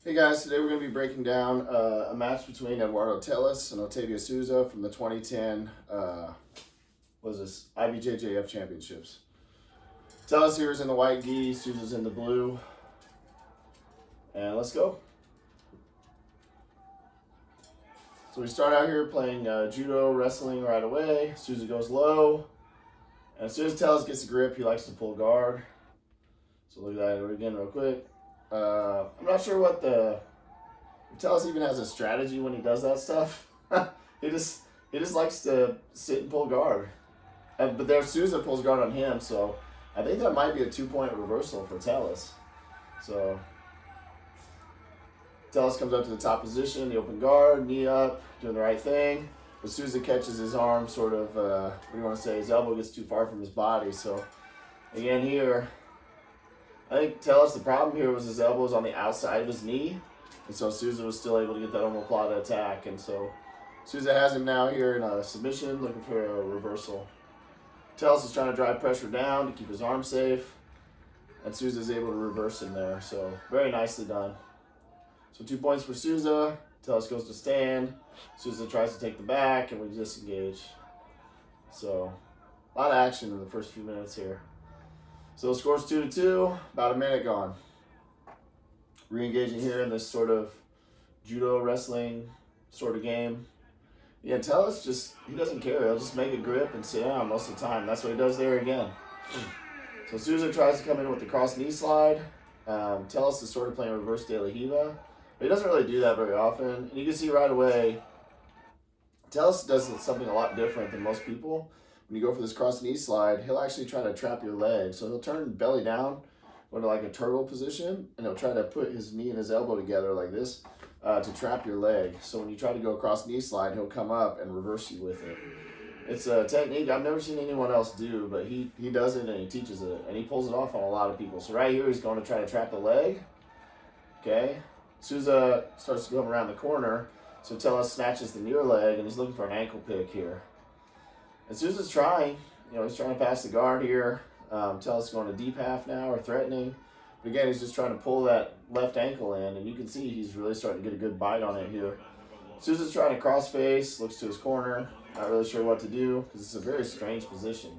Hey guys, today we're going to be breaking down a match between Eduardo and Otavio Sousa from the 2010 IBJJF Championships. Tellus here is in the white gi, Sousa's in the blue, and let's go. So we start out here playing judo, wrestling right away. Sousa goes low, and as soon as Tellus gets a grip, he likes to pull guard. So look at that again real quick. I'm not sure what Tellus even has a strategy when he does that stuff. he just likes to sit and pull guard. But there's Sousa pulls guard on him, so I think that might be a 2-point reversal for Tellus. So Tellus comes up to the top position, the open guard, knee up, doing the right thing. But Sousa catches his arm, sort of, what do you want to say, his elbow gets too far from his body. So again here, I think Tellus, the problem here was his elbow was on the outside of his knee. And so Sousa was still able to get that omoplata attack. And so Sousa has him now here in a submission, looking for a reversal. Tellus is trying to drive pressure down to keep his arm safe. And Sousa is able to reverse him there. So very nicely done. So 2 points for Sousa. Tellus goes to stand. Sousa tries to take the back, and we disengage. So a lot of action in the first few minutes here. So the score's 2-2, about a minute gone. Re-engaging here in this sort of judo wrestling sort of game. Yeah, Tellus he doesn't care. He'll just make a grip and sit down most of the time. That's what he does there again. So Sousa tries to come in with the cross knee slide. Tellus is sort of playing reverse de la Hiva, but he doesn't really do that very often. And you can see right away, Tellus does something a lot different than most people. When you go for this cross knee slide, he'll actually try to trap your leg. So he'll turn belly down, go into like a turtle position, and he'll try to put his knee and his elbow together like this to trap your leg. So when you try to go across knee slide, he'll come up and reverse you with it. It's a technique I've never seen anyone else do, but he does it and he teaches it, and he pulls it off on a lot of people. So right here, he's going to try to trap the leg. Okay, Sousa starts to come around the corner, so Tellus snatches the near leg, and he's looking for an ankle pick here. And Sousa's trying, he's trying to pass the guard here. Tellus going to deep half now, or threatening. But again, he's just trying to pull that left ankle in, and you can see he's really starting to get a good bite on it here. Sousa's trying to cross face, looks to his corner, not really sure what to do, because it's a very strange position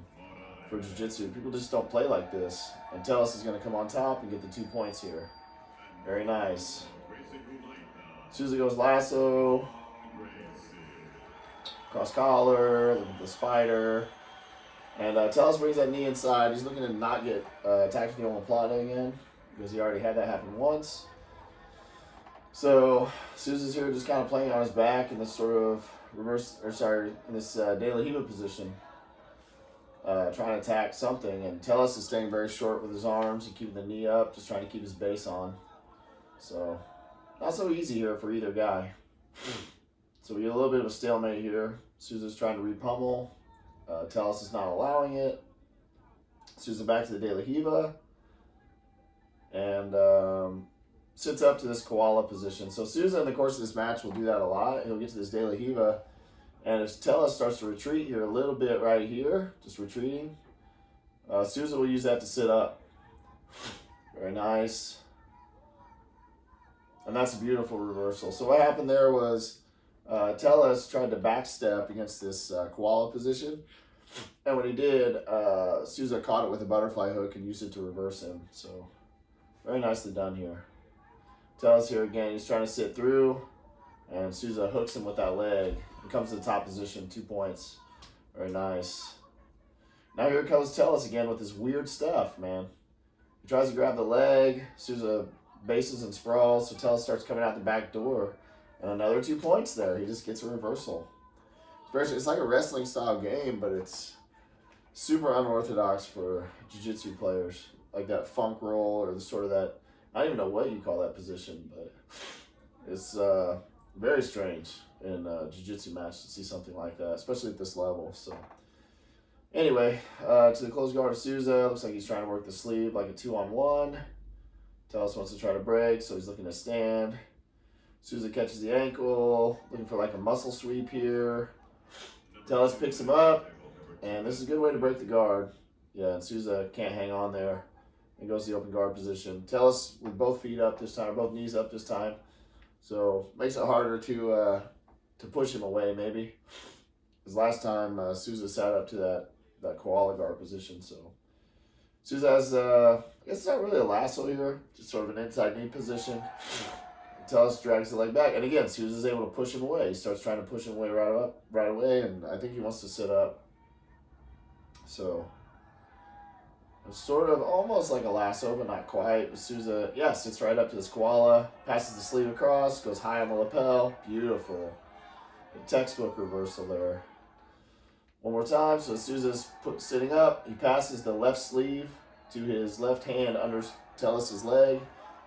for jiu-jitsu. People just don't play like this. And Tellus is going to come on top and get the 2 points here. Very nice. Sousa goes lasso, cross collar, look at the spider. And Tellus brings that knee inside. He's looking to not get attacked with the omoplata again, because he already had that happen once. So Sousa's here just kind of playing on his back in this sort of in this de la Hiva position, trying to attack something. And Tellus is staying very short with his arms and keeping the knee up, just trying to keep his base on. So not so easy here for either guy. So we get a little bit of a stalemate here. Sousa's trying to repummel. Tellus is not allowing it. Sousa back to the de la Hiva. And sits up to this koala position. So Sousa in the course of this match will do that a lot. He'll get to this de la Hiva. And if Tellus starts to retreat here a little bit right here, just retreating, Sousa will use that to sit up. Very nice. And that's a beautiful reversal. So what happened there was Tellus tried to backstep against this koala position. And when he did, Sousa caught it with a butterfly hook and used it to reverse him. So very nicely done here. Tellus here again, he's trying to sit through, and Sousa hooks him with that leg and comes to the top position, 2 points. Very nice. Now here comes Tellus again with this weird stuff, man. He tries to grab the leg, Sousa bases and sprawls, so Tellus starts coming out the back door, and another 2 points there. He just gets a reversal. It's like a wrestling style game, but it's super unorthodox for jiu-jitsu players, like that funk roll or the sort of that, I don't even know what you call that position, but it's very strange in a jiu-jitsu match to see something like that, especially at this level. So anyway, to the close guard of Sousa, looks like he's trying to work the sleeve like a 2-on-1. Tellus wants to try to break, so he's looking to stand. Sousa catches the ankle, looking for like a muscle sweep here. Tellus picks him up, and this is a good way to break the guard. Yeah, and Sousa can't hang on there. and goes to the open guard position. Tellus with both feet up this time, both knees up this time. So makes it harder to push him away maybe. Because last time Sousa sat up to that koala guard position. So Sousa has, I guess it's not really a lasso here, just sort of an inside knee position. Tellus drags the leg back, and again, Sousa's able to push him away. He starts trying to push him away right away, and I think he wants to sit up. So it's sort of almost like a lasso, but not quite. Sousa, yeah, sits right up to this koala, passes the sleeve across, goes high on the lapel. Beautiful. The textbook reversal there. One more time. So Sousa's sitting up. He passes the left sleeve to his left hand under Tellus's leg,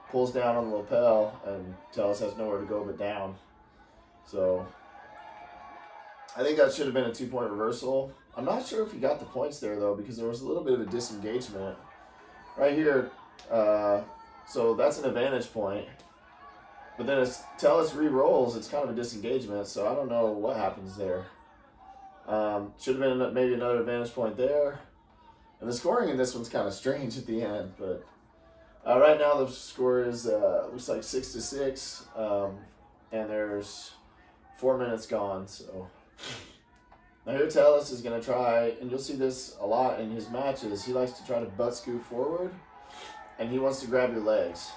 pulls down on the lapel, and Tellus has nowhere to go but down. So I think that should have been a 2-point reversal. I'm not sure if he got the points there, though, because there was a little bit of a disengagement. Right here, so that's an advantage point. But then as Tellus re-rolls, it's kind of a disengagement, so I don't know what happens there. Should have been maybe another advantage point there. And the scoring in this one's kind of strange at the end, but right now the score is, looks like 6-6, and there's 4 minutes gone, so... Now here Tellus is going to try, and you'll see this a lot in his matches, he likes to try to butt scoop forward, and he wants to grab your legs.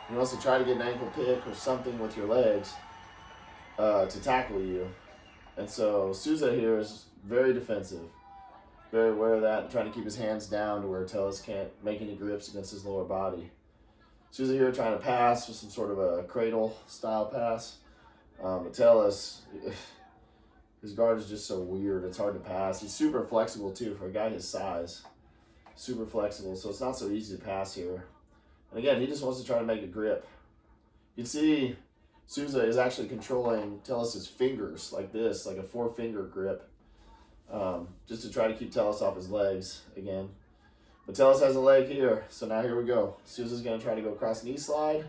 He wants to try to get an ankle pick or something with your legs to tackle you. And so Sousa here is very defensive, very aware of that, and trying to keep his hands down to where Tellus can't make any grips against his lower body. Sousa here trying to pass with some sort of a cradle style pass. But Tellus... His guard is just so weird. It's hard to pass. He's super flexible, too, for a guy his size. Super flexible, so it's not so easy to pass here. And again, he just wants to try to make a grip. You can see Sousa is actually controlling Tellus's fingers like this, like a 4-finger grip, just to try to keep Tellus off his legs again. But Tellus has a leg here, so now here we go. Sousa's going to try to go across knee slide.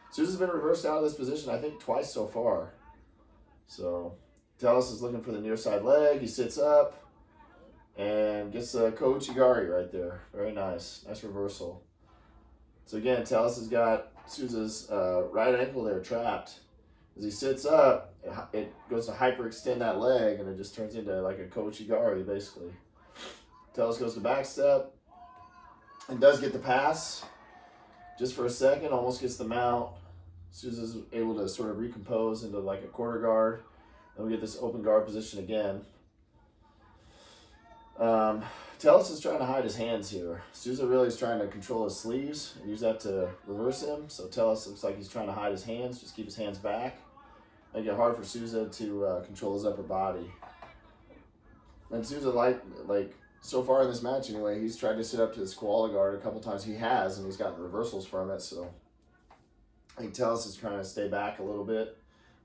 Sousa's been reversed out of this position, I think, twice so far. So... Tellus is looking for the near side leg. He sits up and gets a Koichigari right there. Very nice. Nice reversal. So again, Tellus has got Sousa's right ankle there trapped. As he sits up, it goes to hyperextend that leg, and it just turns into like a Koichigari, basically. Tellus goes to back step and does get the pass. Just for a second, almost gets the mount. Sousa's able to sort of recompose into like a quarter guard. Then we get this open guard position again. Tellus is trying to hide his hands here. Sousa really is trying to control his sleeves and use that to reverse him. So Tellus looks like he's trying to hide his hands, just keep his hands back. Make it hard for Sousa to control his upper body. And Sousa, like so far in this match anyway, he's tried to sit up to his koala guard a couple times. He has, and he's gotten reversals from it. So I think Tellus is trying to stay back a little bit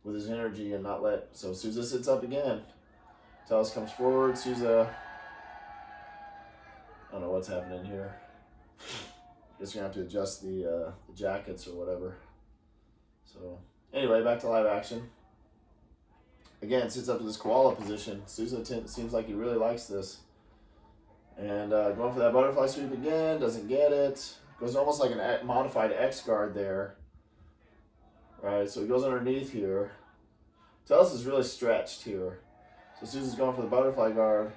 with his energy and not let... So Sousa sits up again. Tellus comes forward. Sousa... I don't know what's happening here. Guess you're going to have to adjust the jackets or whatever. So, anyway, back to live action. Again, sits up to this koala position. Sousa seems like he really likes this. And going for that butterfly sweep again. Doesn't get it. Goes almost like a modified X guard there. Right, so he goes underneath here. Tellus is really stretched here. So Sousa's going for the butterfly guard.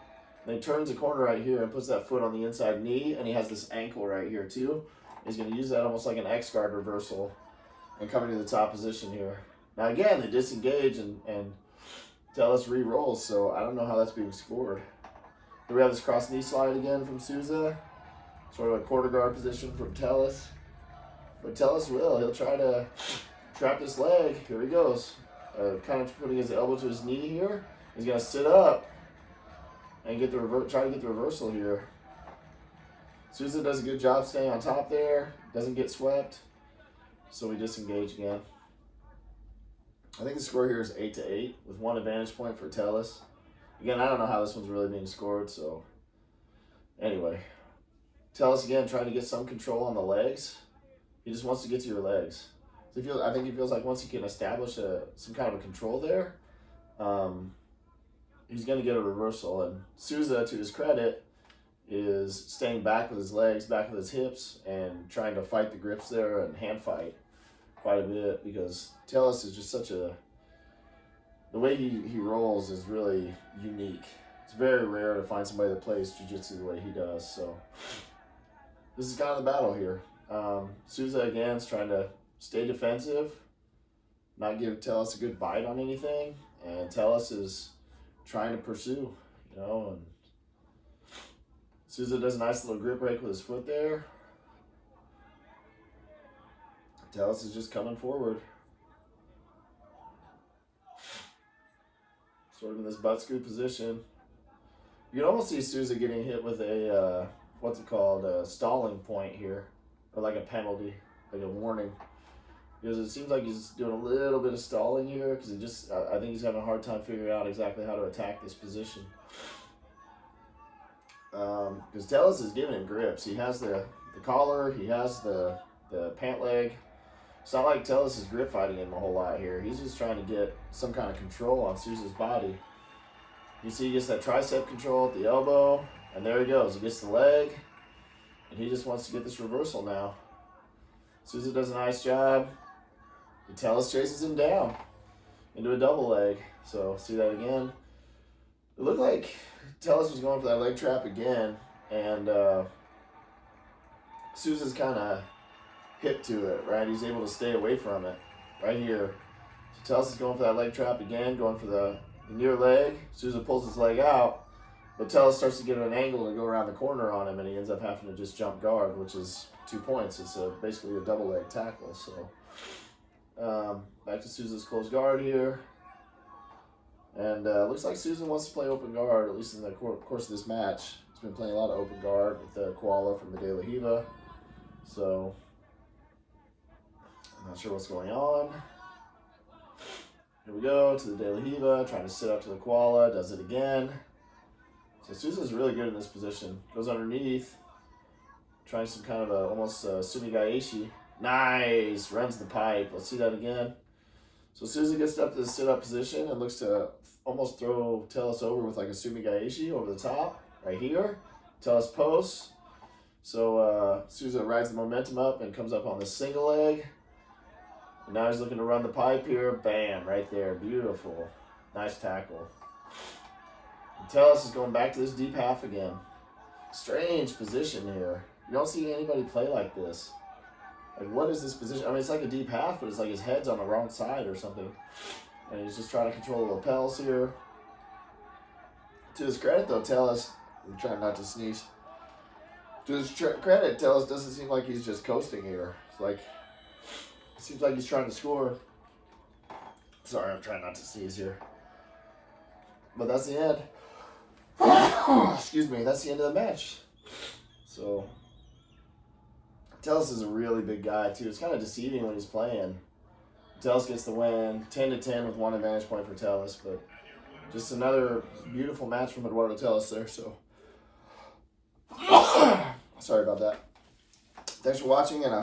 And he turns the corner right here and puts that foot on the inside knee. And he has this ankle right here too. He's going to use that almost like an X guard reversal. And coming to the top position here. Now again, they disengage and Tellus re-rolls. So I don't know how that's being scored. Here we have this cross knee slide again from Sousa. Sort of a quarter guard position from Tellus. But Tellus he'll try to... trap this leg. Here he goes. Kind of putting his elbow to his knee here. He's going to sit up and get try to get the reversal here. Sousa does a good job staying on top there. Doesn't get swept. So we disengage again. I think the score here is 8-8 with 1 advantage point for Tellus. Again, I don't know how this one's really being scored. So anyway, Tellus again trying to get some control on the legs. He just wants to get to your legs. I think he feels like once he can establish some kind of a control there, he's going to get a reversal. And Sousa, to his credit, is staying back with his legs, back with his hips, and trying to fight the grips there and hand fight quite a bit, because Tellus is just such a, the way he rolls is really unique. It's very rare to find somebody that plays jiu-jitsu the way he does. So this is kind of the battle here. Sousa again is trying to stay defensive, not give Tellus a good bite on anything, and Tellus is trying to pursue, you know, and Sousa does a nice little grip break with his foot there. Tellus is just coming forward. Sort of in this butt scoop position. You can almost see Sousa getting hit with a, what's it called, a stalling point here. Or like a penalty, like a warning. Because it seems like he's doing a little bit of stalling here, because he just, I think he's having a hard time figuring out exactly how to attack this position. Because Tellus is giving him grips. He has the collar, he has the pant leg. It's not like Tellus is grip fighting him a whole lot here. He's just trying to get some kind of control on Sousa's body. You see he gets that tricep control at the elbow, and there he goes. He gets the leg, and he just wants to get this reversal now. Sousa does a nice job. And Tellus chases him down into a double leg. So see that again. It looked like Tellus was going for that leg trap again, and Sousa's kind of hip to it, right? He's able to stay away from it right here. So Tellus is going for that leg trap again, going for the near leg. Sousa pulls his leg out, but Tellus starts to get an angle to go around the corner on him, and he ends up having to just jump guard, which is 2 points. It's basically a double leg tackle. So back to Sousa's closed guard here. And looks like Sousa wants to play open guard, at least in the course of this match. He's been playing a lot of open guard with the koala from the De La Riva. So I'm not sure what's going on. Here we go to the De La Riva, trying to sit up to the koala, does it again. So Sousa's really good in this position. Goes underneath, trying some kind of a almost sumigaeshi. Nice, runs the pipe. Let's see that again. So Sousa gets up to the sit-up position and looks to almost throw Tellus over with like a sumigaeshi over the top, right here. Tellus posts. So Sousa rides the momentum up and comes up on the single leg. And now he's looking to run the pipe here. Bam, right there. Beautiful. Nice tackle. And Tellus is going back to this deep half again. Strange position here. You don't see anybody play like this. Like, what is this position? I mean, it's like a deep half, but it's like his head's on the wrong side or something. And he's just trying to control the lapels here. To his credit, though, Tellus, I'm trying not to sneeze. To his credit, Tellus doesn't seem like he's just coasting here. It's like, it seems like he's trying to score. Sorry, I'm trying not to sneeze here. But that's the end. Excuse me, that's the end of the match. So Tellus is a really big guy, too. It's kind of deceiving when he's playing. Tellus gets the win, 10-10 with one advantage point for Tellus, but just another beautiful match from Eduardo Tellus there, so sorry about that. Thanks for watching, and